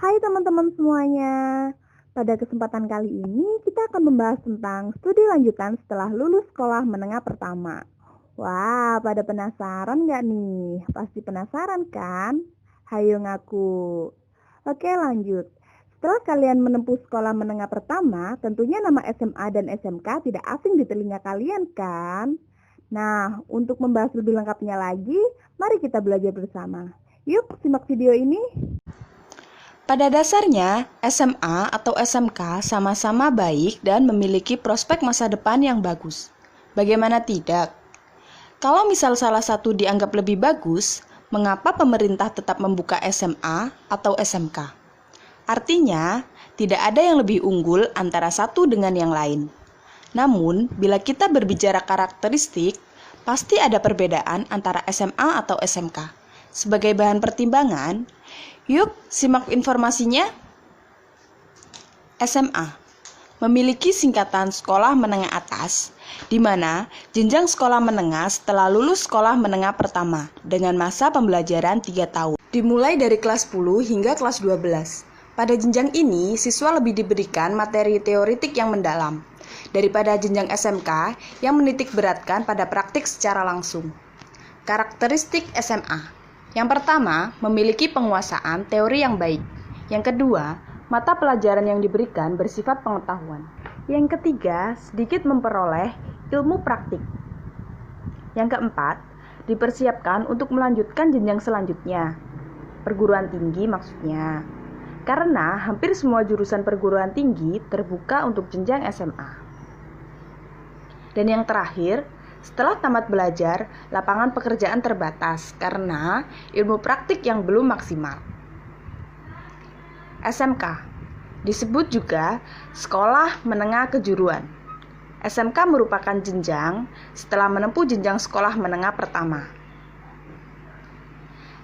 Hai teman-teman semuanya. Pada kesempatan kali ini kita akan membahas tentang studi lanjutan setelah lulus sekolah menengah pertama. Wah, pada penasaran nggak nih? Pasti penasaran kan? Hayo ngaku. Oke, lanjut. Setelah kalian menempuh sekolah menengah pertama, tentunya nama SMA dan SMK tidak asing di telinga kalian kan? Nah, untuk membahas lebih lengkapnya lagi, mari kita belajar bersama. Yuk, simak video ini. Pada dasarnya, SMA atau SMK sama-sama baik dan memiliki prospek masa depan yang bagus. Bagaimana tidak? Kalau misal salah satu dianggap lebih bagus, mengapa pemerintah tetap membuka SMA atau SMK? Artinya, tidak ada yang lebih unggul antara satu dengan yang lain. Namun, bila kita berbicara karakteristik, pasti ada perbedaan antara SMA atau SMK. Sebagai bahan pertimbangan, yuk simak informasinya. SMA memiliki singkatan sekolah menengah atas, di mana jenjang sekolah menengah setelah lulus sekolah menengah pertama dengan masa pembelajaran 3 tahun, dimulai dari kelas 10 hingga kelas 12. Pada jenjang ini, siswa lebih diberikan materi teoritik yang mendalam daripada jenjang SMK yang menitik beratkan pada praktik secara langsung. Karakteristik SMA. Yang pertama, memiliki penguasaan teori yang baik. Yang kedua, mata pelajaran yang diberikan bersifat pengetahuan. Yang ketiga, sedikit memperoleh ilmu praktik. Yang keempat, dipersiapkan untuk melanjutkan jenjang selanjutnya. Perguruan tinggi maksudnya. Karena hampir semua jurusan perguruan tinggi terbuka untuk jenjang SMA. Dan yang terakhir, setelah tamat belajar, lapangan pekerjaan terbatas karena ilmu praktik yang belum maksimal. SMK disebut juga Sekolah Menengah Kejuruan. SMK merupakan jenjang setelah menempuh jenjang sekolah menengah pertama.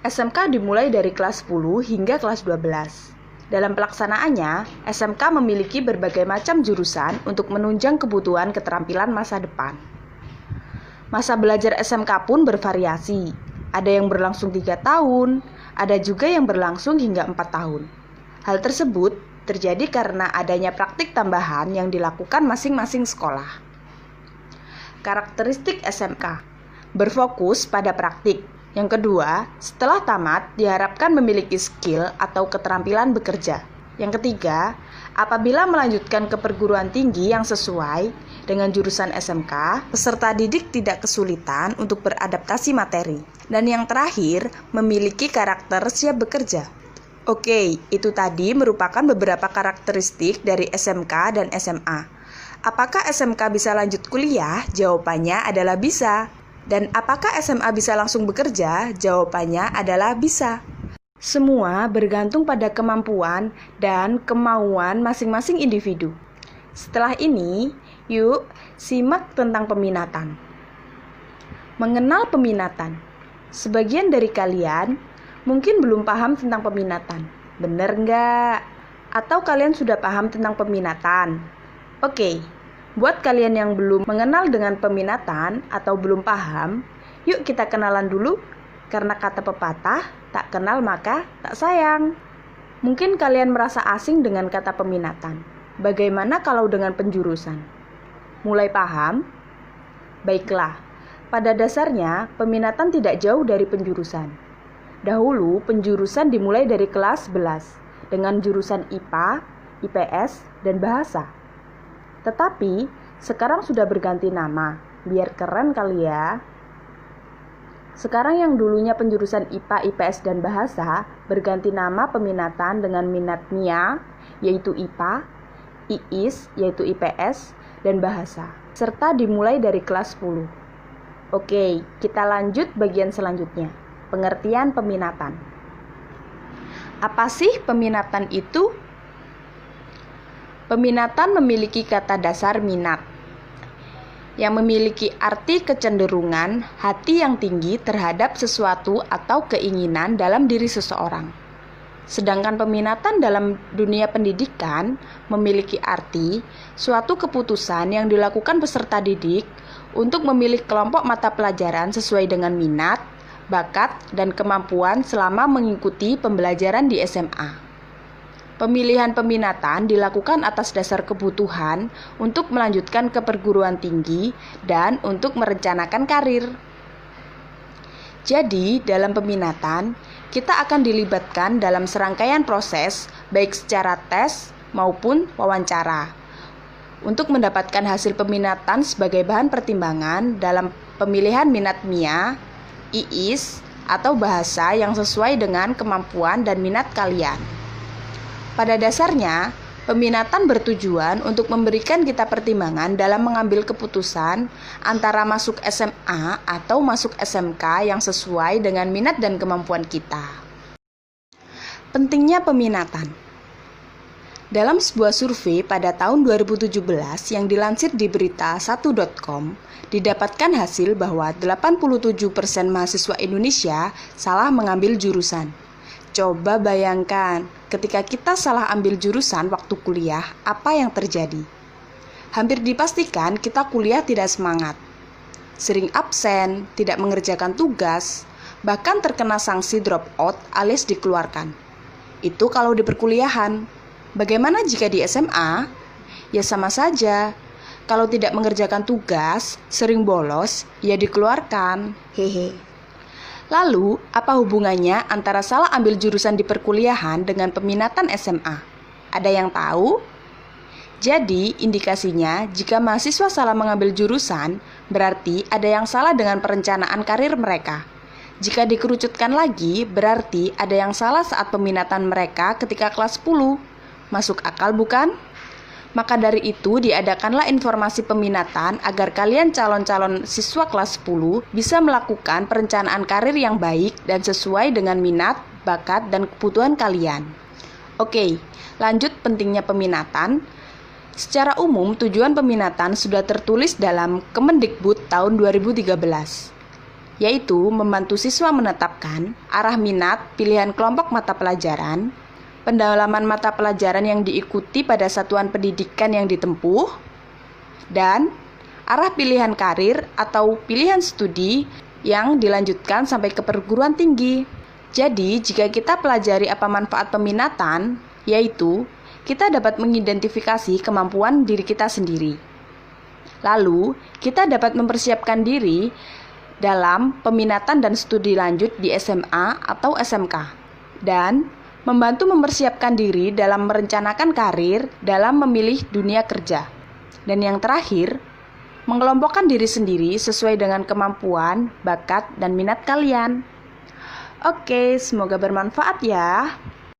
SMK dimulai dari kelas 10 hingga kelas 12. Dalam pelaksanaannya, SMK memiliki berbagai macam jurusan untuk menunjang kebutuhan keterampilan masa depan. Masa belajar SMK pun bervariasi. Ada yang berlangsung 3 tahun, ada juga yang berlangsung hingga 4 tahun. Hal tersebut terjadi karena adanya praktik tambahan yang dilakukan masing-masing sekolah. Karakteristik SMK. Berfokus pada praktik. Yang kedua, setelah tamat diharapkan memiliki skill atau keterampilan bekerja. Yang ketiga, apabila melanjutkan ke perguruan tinggi yang sesuai dengan jurusan SMK, peserta didik tidak kesulitan untuk beradaptasi materi. Dan yang terakhir, memiliki karakter siap bekerja. Oke, itu tadi merupakan beberapa karakteristik dari SMK dan SMA. Apakah SMK bisa lanjut kuliah? Jawabannya adalah bisa. Dan apakah SMA bisa langsung bekerja? Jawabannya adalah bisa. Semua bergantung pada kemampuan dan kemauan masing-masing individu. Setelah ini, yuk simak tentang peminatan. Mengenal peminatan. Sebagian dari kalian mungkin belum paham tentang peminatan. Bener nggak? Atau kalian sudah paham tentang peminatan? Oke, buat kalian yang belum mengenal dengan peminatan atau belum paham, yuk kita kenalan dulu. Karena kata pepatah, tak kenal maka tak sayang. Mungkin kalian merasa asing dengan kata peminatan. Bagaimana kalau dengan penjurusan? Mulai paham? Baiklah, pada dasarnya peminatan tidak jauh dari penjurusan. Dahulu penjurusan dimulai dari kelas 11 dengan jurusan IPA, IPS, dan bahasa. Tetapi sekarang sudah berganti nama, biar keren kali ya. Sekarang yang dulunya penjurusan IPA, IPS, dan bahasa berganti nama peminatan dengan minat MIA, yaitu IPA, IIS, yaitu IPS, dan bahasa, serta dimulai dari kelas 10. Oke, kita lanjut bagian selanjutnya, pengertian peminatan. Apa sih peminatan itu? Peminatan memiliki kata dasar minat, yang memiliki arti kecenderungan hati yang tinggi terhadap sesuatu atau keinginan dalam diri seseorang. Sedangkan peminatan dalam dunia pendidikan memiliki arti suatu keputusan yang dilakukan peserta didik untuk memilih kelompok mata pelajaran sesuai dengan minat, bakat, dan kemampuan selama mengikuti pembelajaran di SMA. Pemilihan peminatan dilakukan atas dasar kebutuhan untuk melanjutkan ke perguruan tinggi dan untuk merencanakan karir. Jadi, dalam peminatan, kita akan dilibatkan dalam serangkaian proses, baik secara tes maupun wawancara, untuk mendapatkan hasil peminatan sebagai bahan pertimbangan dalam pemilihan minat MIA, IIS, atau bahasa yang sesuai dengan kemampuan dan minat kalian. Pada dasarnya, peminatan bertujuan untuk memberikan kita pertimbangan dalam mengambil keputusan antara masuk SMA atau masuk SMK yang sesuai dengan minat dan kemampuan kita. Pentingnya peminatan. Dalam sebuah survei pada tahun 2017 yang dilansir di berita1.com, didapatkan hasil bahwa 87% mahasiswa Indonesia salah mengambil jurusan. Coba bayangkan, ketika kita salah ambil jurusan waktu kuliah, apa yang terjadi? Hampir dipastikan kita kuliah tidak semangat, sering absen, tidak mengerjakan tugas, bahkan terkena sanksi drop out alias dikeluarkan. Itu kalau di perkuliahan. Bagaimana jika di SMA? Ya sama saja. Kalau tidak mengerjakan tugas, sering bolos, ya dikeluarkan. Hehe. Lalu, apa hubungannya antara salah ambil jurusan di perkuliahan dengan peminatan SMA? Ada yang tahu? Jadi, indikasinya jika mahasiswa salah mengambil jurusan, berarti ada yang salah dengan perencanaan karir mereka. Jika dikerucutkan lagi, berarti ada yang salah saat peminatan mereka ketika kelas 10. Masuk akal bukan? Maka dari itu diadakanlah informasi peminatan agar kalian calon-calon siswa kelas 10 bisa melakukan perencanaan karir yang baik dan sesuai dengan minat, bakat, dan kebutuhan kalian. Oke, lanjut pentingnya peminatan. Secara umum tujuan peminatan sudah tertulis dalam Kemendikbud tahun 2013, yaitu membantu siswa menetapkan arah minat, pilihan kelompok mata pelajaran, pendalaman mata pelajaran yang diikuti pada satuan pendidikan yang ditempuh, dan arah pilihan karir atau pilihan studi yang dilanjutkan sampai ke perguruan tinggi. Jadi, jika kita pelajari apa manfaat peminatan, yaitu kita dapat mengidentifikasi kemampuan diri kita sendiri. Lalu, kita dapat mempersiapkan diri dalam peminatan dan studi lanjut di SMA atau SMK, dan membantu mempersiapkan diri dalam merencanakan karir dalam memilih dunia kerja. Dan yang terakhir, mengelompokkan diri sendiri sesuai dengan kemampuan, bakat, dan minat kalian. Oke, semoga bermanfaat ya.